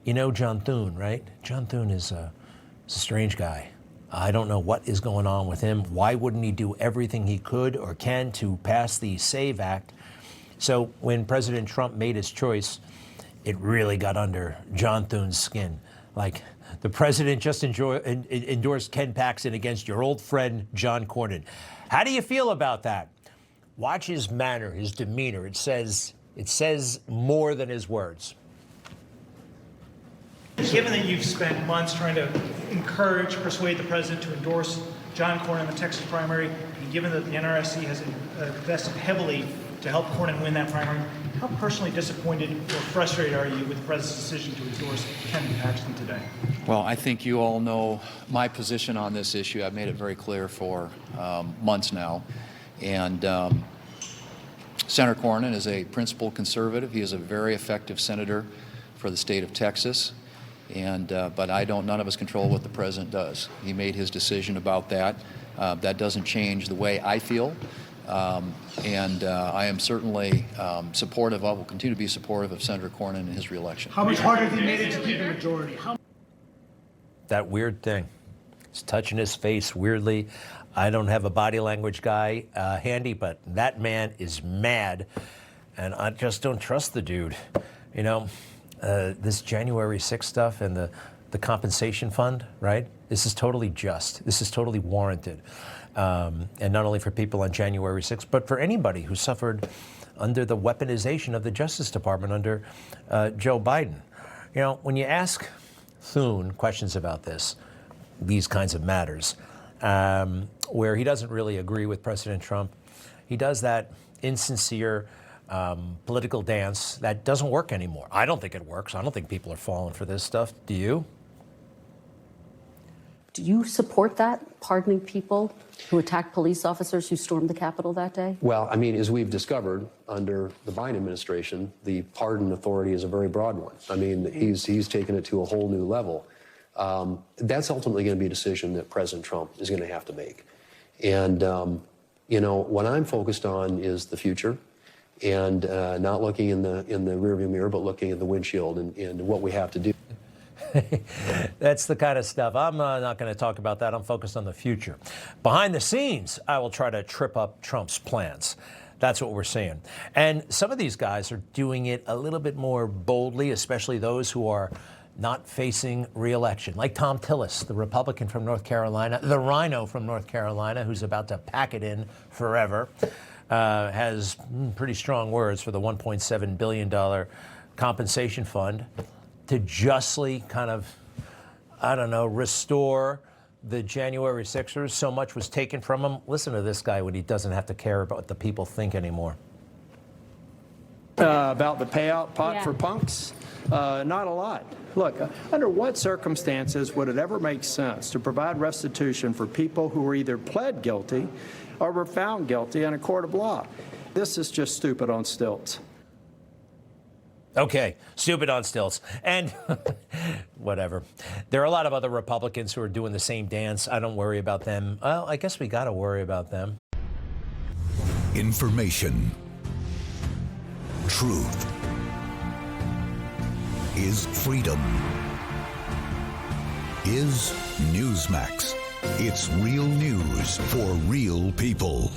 You know John Thune, right? John Thune is a strange guy. I don't know what is going on with him. Why wouldn't he do everything he could or can to pass the SAVE Act? So when President Trump made his choice, it really got under John Thune's skin. Like, the president just endorsed Ken Paxton against your old friend, John Cornyn. How do you feel about that? Watch his manner, his demeanor. It says more than his words. Given that you've spent months trying to persuade the president to endorse John Cornyn in the Texas primary, and given that the NRSC has invested heavily to help Cornyn win that primary, how personally disappointed or frustrated are you with the president's decision to endorse Ken Paxton today? Well, I think you all know my position on this issue. I've made it very clear for months now. And Senator Cornyn is a principled conservative. He is a very effective senator for the state of Texas. And but none of us control what the president does. He made his decision about that. That doesn't change the way I feel. I am certainly supportive of, will continue to be supportive of Senator Cornyn in his reelection. How much harder have you made it to keep the majority? That weird thing. He's touching his face weirdly. I don't have a body language guy handy, but that man is mad. And I just don't trust the dude. You know, this January 6th stuff and the compensation fund, right? This is totally just. This is totally warranted. And not only for people on January 6th, but for anybody who suffered under the weaponization of the Justice Department under Joe Biden. You know, when you ask Thune questions about these kinds of matters, where he doesn't really agree with President Trump, he does that insincere political dance that doesn't work anymore. I don't think it works. I don't think people are falling for this stuff. Do you? Do you support that, pardoning people who attacked police officers who stormed the Capitol that day? Well, I mean, as we've discovered under the Biden administration, the pardon authority is a very broad one. I mean, he's taken it to a whole new level. That's ultimately going to be a decision that President Trump is going to have to make. And, you know, what I'm focused on is the future and not looking in the rearview mirror, but looking at the windshield and what we have to do. That's the kind of stuff. I'm not going to talk about that. I'm focused on the future. Behind the scenes, I will try to trip up Trump's plans. That's what we're seeing. And some of these guys are doing it a little bit more boldly, especially those who are not facing re-election, like Tom Tillis, the Republican from North Carolina, the rhino from North Carolina, who's about to pack it in forever, has pretty strong words for the $1.7 billion compensation fund to justly kind of, I don't know, restore the January 6ers. So much was taken from him. Listen to this guy when he doesn't have to care about what the people think anymore. About the payout pot for punks? Not a lot. Look, under what circumstances would it ever make sense to provide restitution for people who were either pled guilty or were found guilty in a court of law? This is just stupid on stilts. Okay, stupid on stilts. And whatever. There are a lot of other Republicans who are doing the same dance. I don't worry about them. Well, I guess we got to worry about them. Information. Truth. Is freedom. Is Newsmax. It's real news for real people.